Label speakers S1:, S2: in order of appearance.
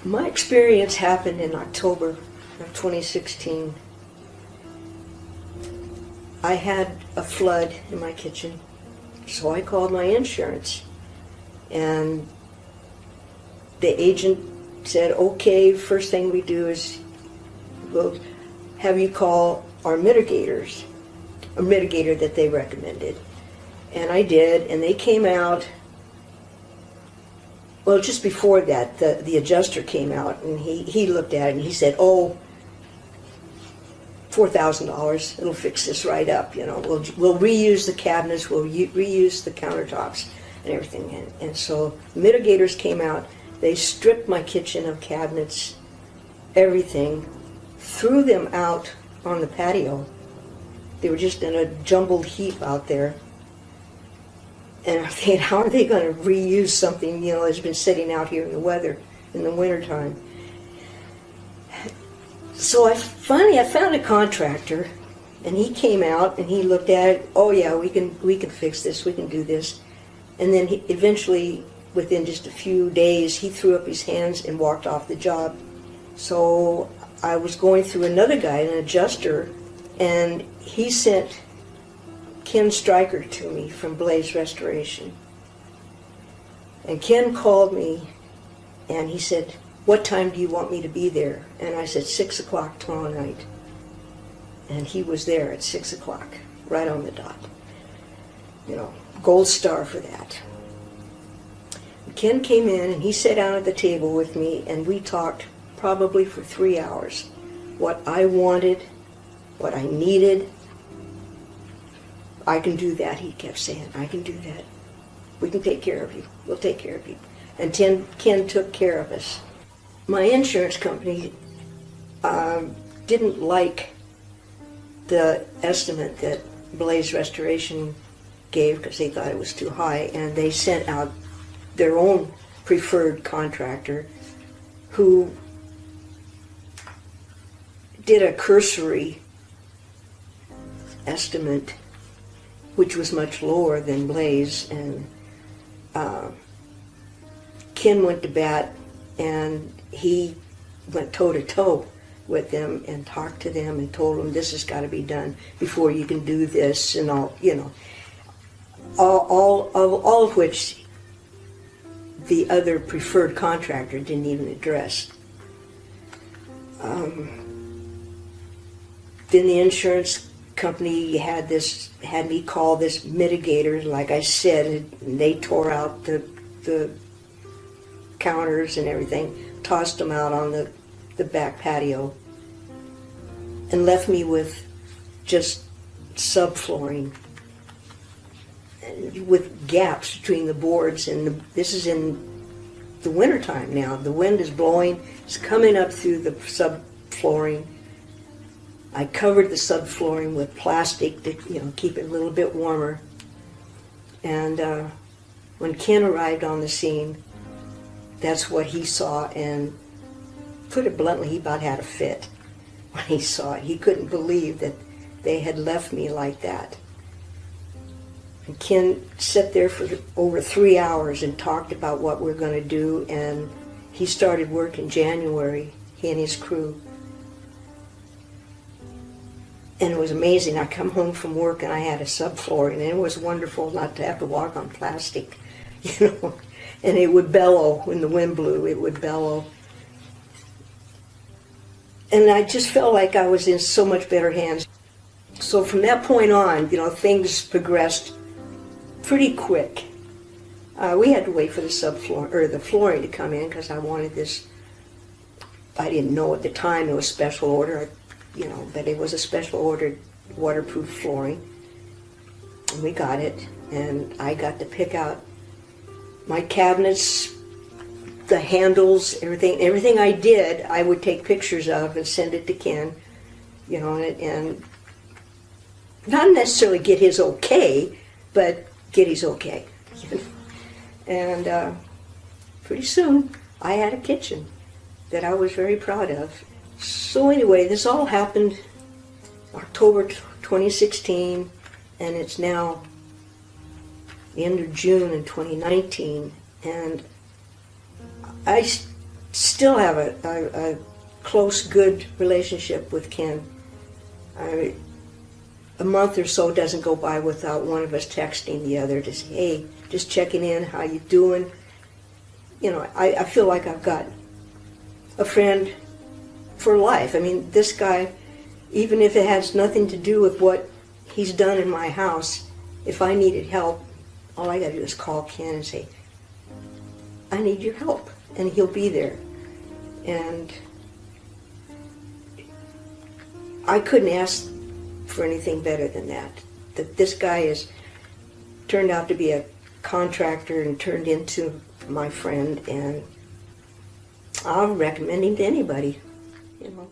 S1: My experience happened in October of 2016. I had a flood in my kitchen, so I called my insurance, and the agent said, okay, first thing we do is we'll have you call our mitigators, a mitigator that they recommended. And I did, and they came out. Well, just before that, the adjuster came out, and he looked at it, and he said, oh, $4,000, it'll fix this right up, you know. We'll reuse the cabinets, we'll reuse the countertops and everything. And so mitigators came out, they stripped my kitchen of cabinets, everything, threw them out on the patio. They were just in a jumbled heap out there. And I'm thinking, how are they going to reuse something, you know, that's been sitting out here in the weather in the wintertime? So I found a contractor, and he came out and he looked at it. Oh yeah, we can fix this. We can do this. And then eventually, within just a few days, he threw up his hands and walked off the job. So I was going through another guy, an adjuster, and he sent Ken Stryker to me from Blaze Restoration. And Ken called me and he said, what time do you want me to be there? And I said, 6 o'clock tomorrow night. And he was there at 6 o'clock, right on the dot. You know, gold star for that. And Ken came in and he sat down at the table with me, and we talked probably for 3 hours. What I wanted, what I needed. I can do that, he kept saying. I can do that. We can take care of you. We'll take care of you. And Ken took care of us. My insurance company didn't like the estimate that Blaze Restoration gave because they thought it was too high, and they sent out their own preferred contractor who did a cursory estimate which was much lower than Blaze, and Ken went to bat, and he went toe-to-toe with them and talked to them and told them this has got to be done before you can do this, and all, you know, all of which the other preferred contractor didn't even address. Then the insurance company had me call this mitigator, like I said, and they tore out the counters and everything, tossed them out on the back patio, and left me with just subflooring with gaps between the boards. And this is in the wintertime now. The wind is blowing, it's coming up through the subflooring. I covered the subflooring with plastic to, you know, keep it a little bit warmer. And when Ken arrived on the scene, that's what he saw, and put it bluntly, he about had a fit when he saw it. He couldn't believe that they had left me like that. And Ken sat there for over 3 hours and talked about what we're going to do, and he started work in January, he and his crew. And it was amazing. I come home from work and I had a subflooring, and it was wonderful not to have to walk on plastic, you know. And it would bellow when the wind blew. It would bellow. And I just felt like I was in so much better hands. So from that point on, you know, things progressed pretty quick. We had to wait for the subfloor or the flooring to come in because I wanted this. I didn't know at the time it was special order. You know, but it was a special ordered waterproof flooring. And we got it, and I got to pick out my cabinets, the handles, everything I did, I would take pictures of and send it to Ken, you know, and not necessarily get his okay, but get his okay. And pretty soon, I had a kitchen that I was very proud of. So anyway, this all happened October 2016, and it's now the end of June in 2019, and I still have a close, good relationship with Ken. A month or so doesn't go by without one of us texting the other to say, hey, just checking in, how you doing? You know, I feel like I've got a friend for life. I mean, this guy, even if it has nothing to do with what he's done in my house, if I needed help, all I gotta do is call Ken and say, I need your help, and he'll be there. And I couldn't ask for anything better than that. That this guy has turned out to be a contractor and turned into my friend, and I'll recommend him to anybody, you know.